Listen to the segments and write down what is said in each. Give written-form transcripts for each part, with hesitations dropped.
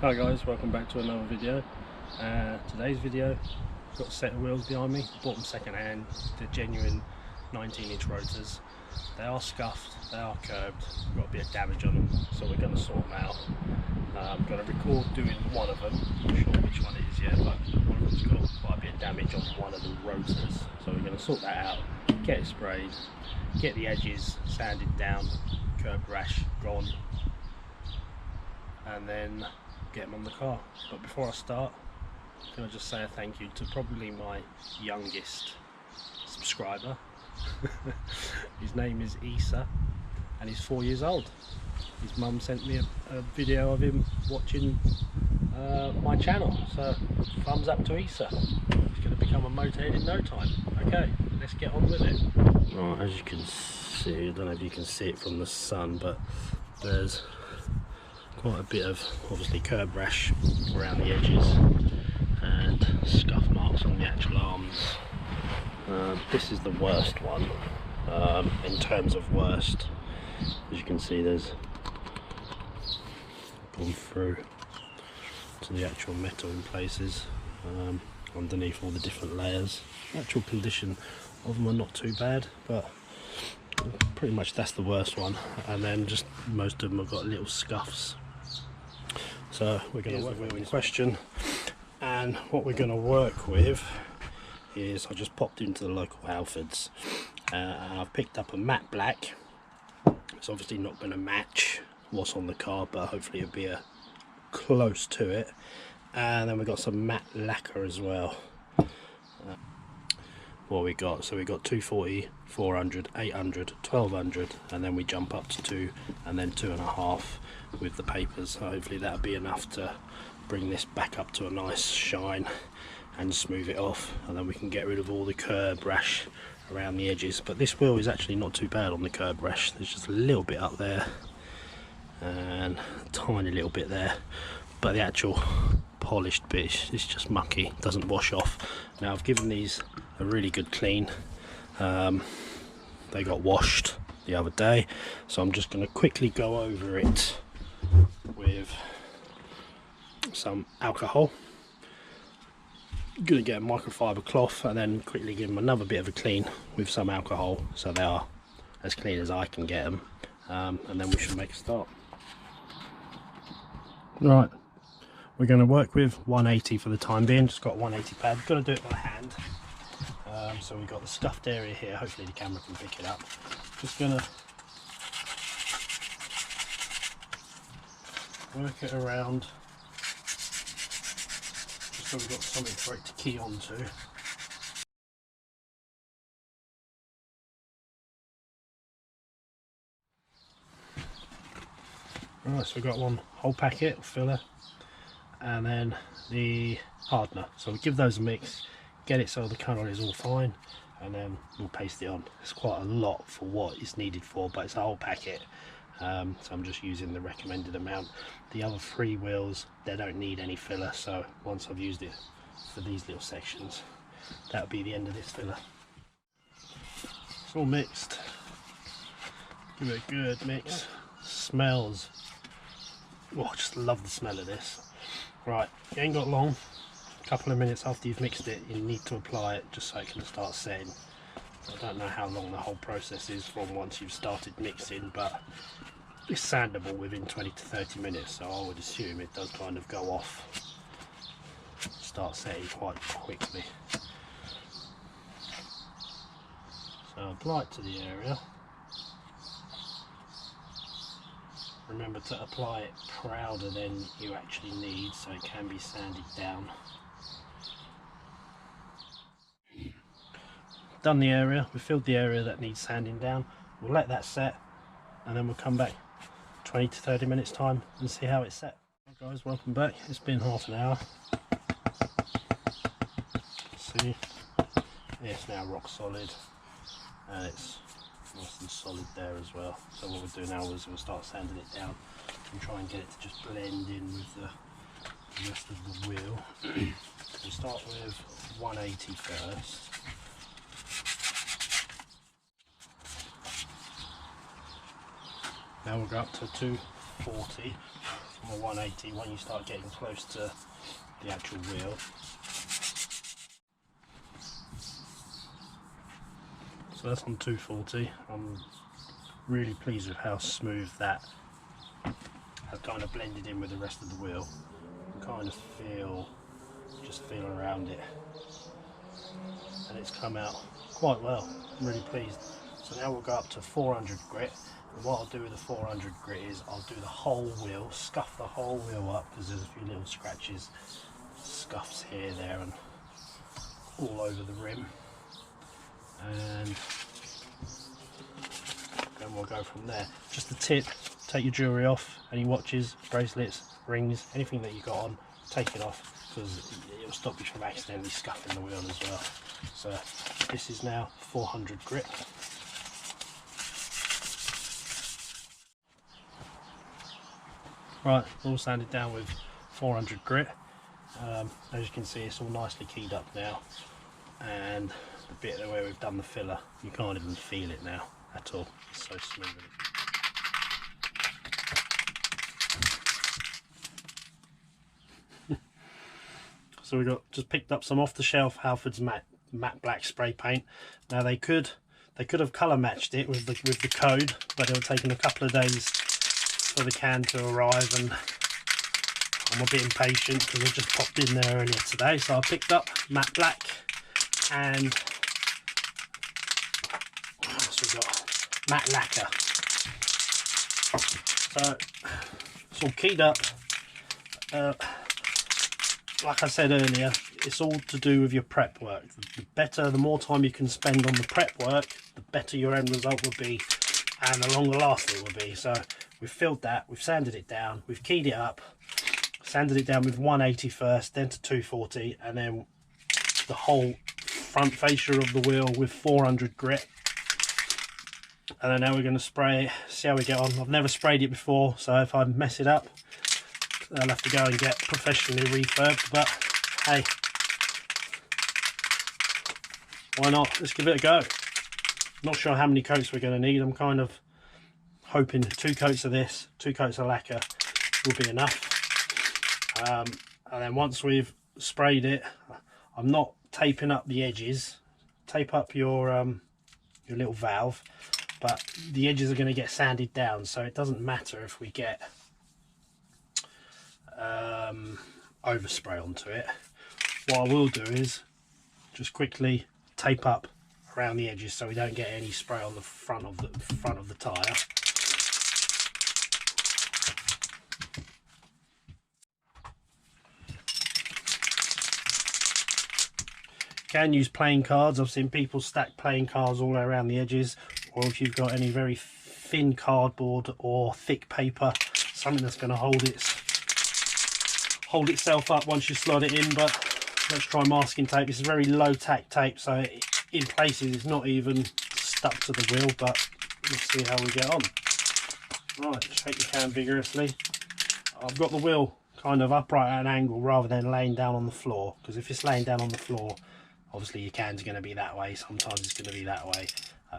Hi guys, welcome back to another video. Today's video, I've got a set of wheels behind me, bought them second hand. They're genuine 19-inch rotors. They are scuffed, they are curbed, got a bit of damage on them, so we're going to sort them out. I'm going to record doing one of them, I'm not sure which one it is yet, but one of them's got quite a bit of damage on one of the rotors, so we're going to sort that out, get it sprayed, get the edges sanded down, curb rash gone, and then get them on the car. But before I start, can I just say a thank you to probably my youngest subscriber. His name is Issa and he's 4 years old. His mum sent me a video of him watching my channel, so thumbs up to Issa. He's going to become a motorhead in no time. Okay, let's get on with it. Right, as you can see, I don't know if you can see it from the sun, but there's quite a bit of obviously curb rash around the edges and scuff marks on the actual arms. This is the worst one in terms of worst. As you can see, there's gone through to the actual metal in places underneath all the different layers. Actual condition of them are not too bad, but pretty much that's the worst one, and then just most of them have got little scuffs. So we're going to work with in question, and what we're going to work with is I just popped into the local Halfords and I've picked up a matte black. It's obviously not going to match what's on the car, but hopefully it'll be close to it. And then we've got some matte lacquer as well. What we got, so we got 240, 400, 800, 1200, and then we jump up to 2 and then 2.5 with the papers. So hopefully that'll be enough to bring this back up to a nice shine and smooth it off, and then we can get rid of all the curb rash around the edges. But this wheel is actually not too bad on the curb rash. There's just a little bit up there and a tiny little bit there, but the actual polished bit is just mucky, doesn't wash off. Now I've given these a really good clean. They got washed the other day, so I'm just going to quickly go over it with some alcohol. I'm going to get a microfiber cloth and then quickly give them another bit of a clean with some alcohol, so they are as clean as I can get them, and then we should make a start. Right, we're going to work with 180 for the time being. Just got 180 pad, got to do it by hand. So we've got the scuffed area here, hopefully the camera can pick it up. Just going to work it around just so we've got something for it to key onto. Right, so we've got one whole packet of filler and then the hardener. So we give those a mix, get it so the colour is all fine, and then we'll paste it on. It's quite a lot for what it's needed for, but it's a whole packet, so I'm just using the recommended amount. The other 3 wheels, they don't need any filler, so once I've used it for these little sections, that'll be the end of this filler. It's all mixed. Give it a good mix. Smells, oh, I just love the smell of this. Right, you ain't got long. A couple of minutes after you've mixed it, you need to apply it just so it can start setting. I don't know how long the whole process is from once you've started mixing, but it's sandable within 20 to 30 minutes, so I would assume it does kind of go off, start setting quite quickly. So apply it to the area. Remember to apply it prouder than you actually need, so it can be sanded down. Done the area, we've filled the area that needs sanding down. We'll let that set and then we'll come back 20 to 30 minutes time and see how it's set. Right guys, welcome back. It's been half an hour. See, it's now rock solid and it's nice and solid there as well. So what we'll do now is we'll start sanding it down and try and get it to just blend in with the rest of the wheel. We'll start with 180 first. Now we'll go up to 240 from a 180 when you start getting close to the actual wheel. So that's on 240. I'm really pleased with how smooth that has kind of blended in with the rest of the wheel. You can kind of just feel around it, and it's come out quite well. I'm really pleased. So now we'll go up to 400 grit, and what I'll do with the 400 grit is I'll do the whole wheel, scuff the whole wheel up, because there's a few little scratches, scuffs here, there and all over the rim, and then we'll go from there. Just a tip, take your jewellery off, any watches, bracelets, rings, anything that you got on, take it off, because it'll stop you from accidentally scuffing the wheel as well. So this is now 400 grit. Right, all sanded down with 400 grit. As you can see, it's all nicely keyed up now, and the bit where we've done the filler, you can't even feel it now at all. It's so smooth. So we got just picked up some off the shelf Halford's matte black spray paint. Now they could have colour matched it with the code, but it would taken a couple of days for the can to arrive, and I'm a bit impatient because I just popped in there earlier today. So I picked up matte black, and what else we got? Matte lacquer. So it's all keyed up. Like I said earlier, it's all to do with your prep work. The more time you can spend on the prep work, the better your end result will be, and the longer lasting it will be. So we've filled that, we've sanded it down, we've keyed it up, sanded it down with 180 first, then to 240, and then the whole front fascia of the wheel with 400 grit. And then now we're going to spray it, see how we get on. I've never sprayed it before, so if I mess it up, I'll have to go and get professionally refurbed, but hey, why not? Let's give it a go. Not sure how many coats we're going to need. I'm kind of hoping 2 coats of this, 2 coats of lacquer will be enough. And then once we've sprayed it, I'm not taping up the edges. Tape up your little valve, but the edges are going to get sanded down, so it doesn't matter if we get overspray onto it. What I will do is just quickly tape up around the edges so we don't get any spray on the front of the tyre. You can use playing cards. I've seen people stack playing cards all around the edges, or if you've got any very thin cardboard or thick paper, something that's going to hold itself up once you slot it in. But let's try masking tape. This is very low tack tape, so in places it's not even stuck to the wheel, but let's see how we get on. Right, shake the can vigorously. I've got the wheel kind of upright at an angle rather than laying down on the floor, because if it's laying down on the floor, obviously your can's going to be that way, sometimes it's going to be that way,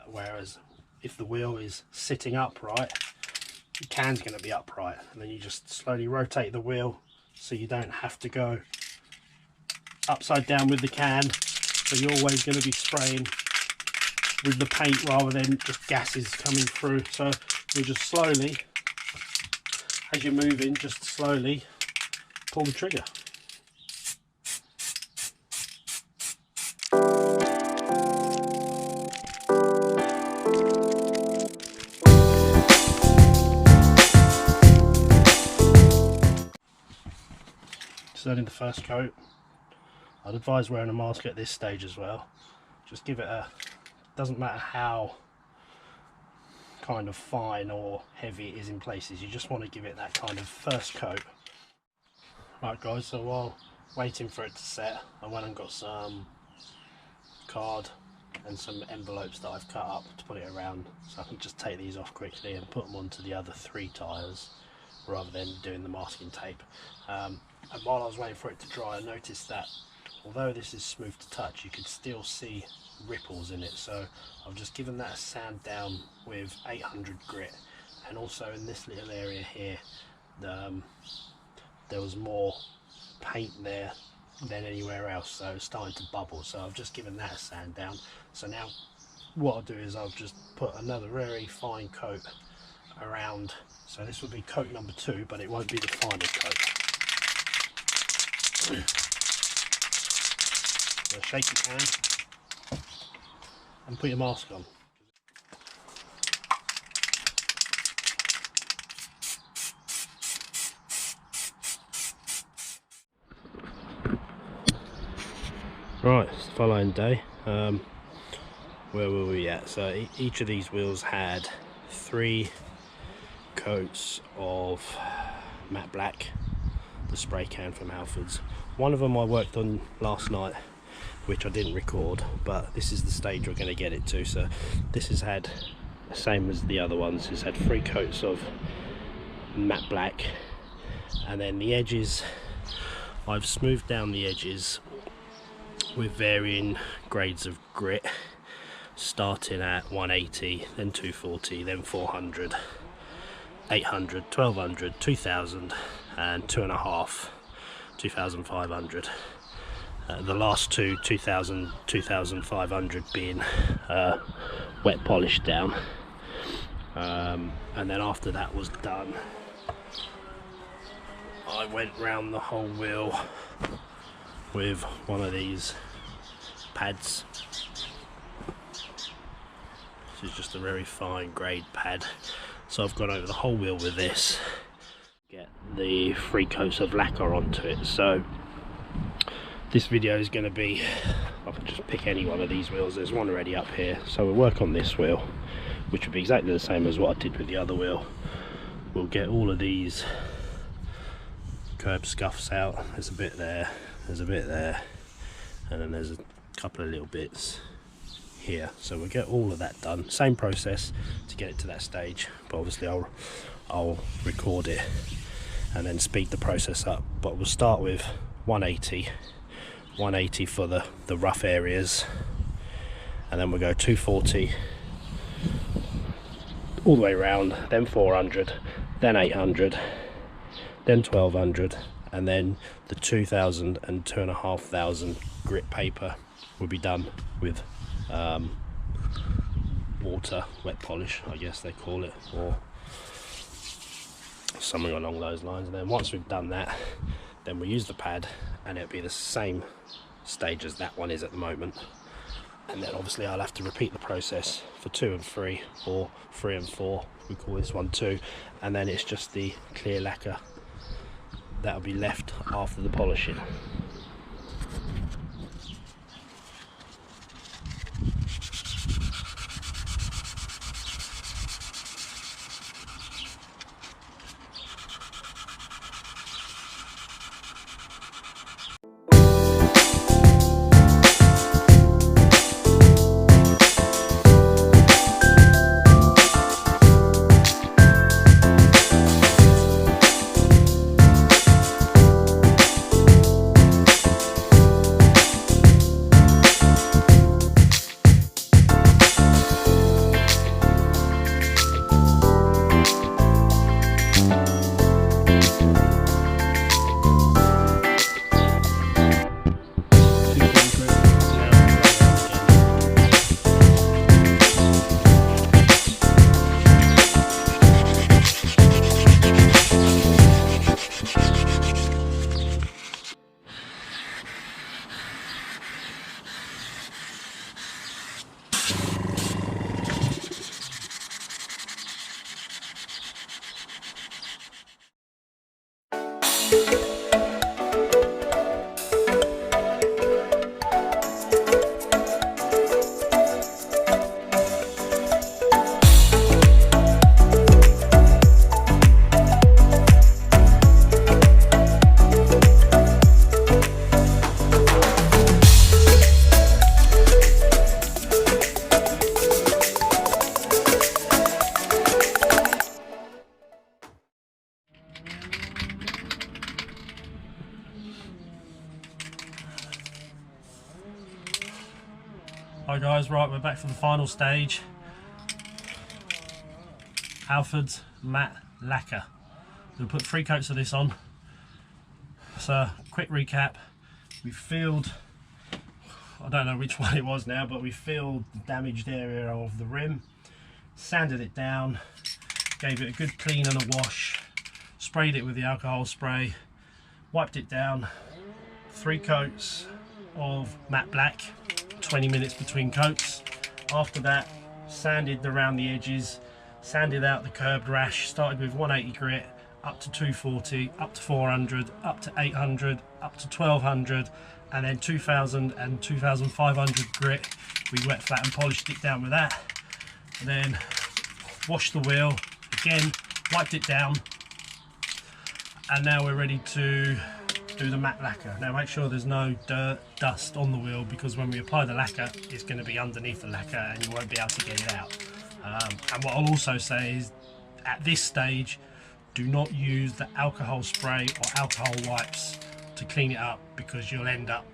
whereas if the wheel is sitting upright, the can's going to be upright, and then you just slowly rotate the wheel so you don't have to go upside down with the can, so you're always going to be spraying with the paint rather than just gases coming through. So you just slowly, as you're moving, just slowly pull the trigger. So then in the first coat, I'd advise wearing a mask at this stage as well. Just give it doesn't matter how kind of fine or heavy it is in places, you just want to give it that kind of first coat. Right guys, so while waiting for it to set, I went and got some card and some envelopes that I've cut up to put it around, so I can just take these off quickly and put them onto the other 3 tyres rather than doing the masking tape. And while I was waiting for it to dry, I noticed that although this is smooth to touch, you could still see ripples in it, so I've just given that a sand down with 800 grit, and also in this little area here there was more paint there than anywhere else, so it's starting to bubble. So I've just given that a sand down. So now what I'll do is I'll just put another very fine coat around. So this will be coat number 2, but it won't be the final coat. So shake your hand and put your mask on. Right, it's the following day. Where were we at? So each of these wheels had 3 coats of matte black, the spray can from Halfords. One of them I worked on last night, which I didn't record, but this is the stage we're going to get it to. So this has had the same as the other ones. It's had 3 coats of matte black, and then the edges, I've smoothed down the edges with varying grades of grit, starting at 180, then 240, then 400, 800, 1200, 2000 and 2.5, 2500. The last two, 2000, 2500 being wet polished down, and then after that was done, I went round the whole wheel with one of these pads. This is just a very fine grade pad. So I've gone over the whole wheel with this, get the 3 coats of lacquer onto it. So this video is going to be, I can just pick any one of these wheels, there's one already up here, so we'll work on this wheel, which will be exactly the same as what I did with the other wheel. We'll get all of these curb scuffs out. There's a bit there, there's a bit there, and then there's a couple of little bits here. So we'll get all of that done. Same process to get it to that stage, but obviously I'll record it and then speed the process up. But we'll start with 180 for the rough areas, and then we'll go 240 all the way around, then 400, then 800, then 1200, and then the 2000 and 2500 grit paper will be done with water wet polish, I guess they call it, or something along those lines. And then once we've done that, then we'll use the pad, and it'll be the same stage as that one is at the moment. And then obviously I'll have to repeat the process for 2 and 3, or 3 and 4, we call this one 2, and then it's just the clear lacquer that'll be left after the polishing. Hi guys, right, we're back for the final stage. Halfords matte lacquer. We'll put 3 coats of this on. So, quick recap. We filled, I don't know which one it was now, but we filled the damaged area of the rim, sanded it down, gave it a good clean and a wash, sprayed it with the alcohol spray, wiped it down, 3 coats of matte black, 20 minutes between coats. After that, sanded around the edges, sanded out the curbed rash, started with 180 grit, up to 240, up to 400, up to 800, up to 1200, and then 2000 and 2500 grit. We wet, flat and polished it down with that. And then washed the wheel, again, wiped it down, and now we're ready to do the matte lacquer. Now make sure there's no dirt, dust on the wheel, because when we apply the lacquer, it's going to be underneath the lacquer and you won't be able to get it out. And what I'll also say is, at this stage, do not use the alcohol spray or alcohol wipes to clean it up, because you'll end up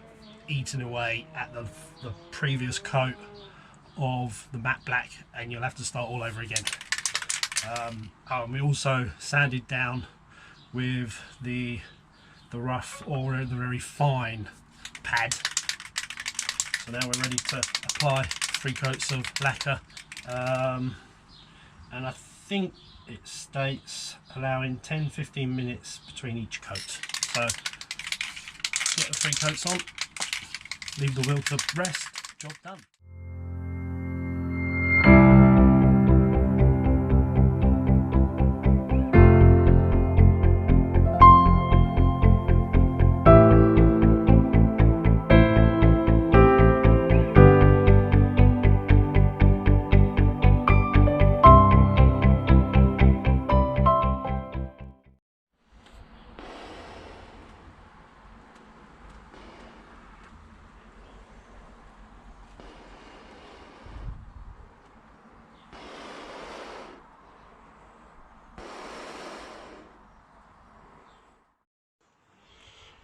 eating away at the previous coat of the matte black and you'll have to start all over again. We also sanded down with the rough or the very fine pad. So now we're ready to apply 3 coats of lacquer, and I think it states allowing 10-15 minutes between each coat. So get the 3 coats on, leave the wheel to rest, job done.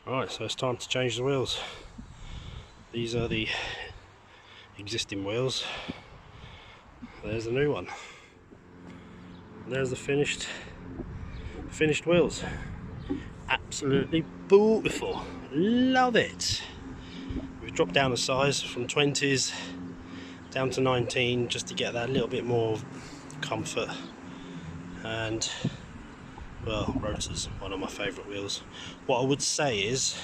Right, so it's time to change the wheels. These are the existing wheels. There's the new one. There's the finished wheels. Absolutely beautiful. Love it. We've dropped down the size from 20s down to 19 just to get that little bit more comfort. And well, rotors, one of my favourite wheels. What I would say is,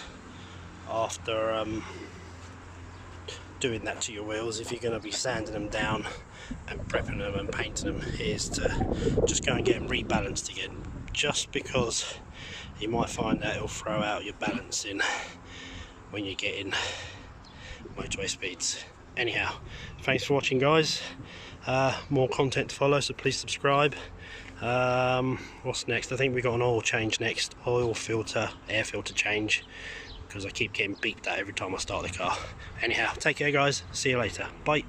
after doing that to your wheels, if you're going to be sanding them down and prepping them and painting them, is to just go and get them rebalanced again, just because you might find that it'll throw out your balancing when you're getting motorway speeds. Anyhow, thanks for watching, guys. More content to follow, so please subscribe. What's next? I think we've got an oil change next, oil filter, air filter change, because I keep getting beeped at every time I start the car. Anyhow, take care, guys. See you later. Bye.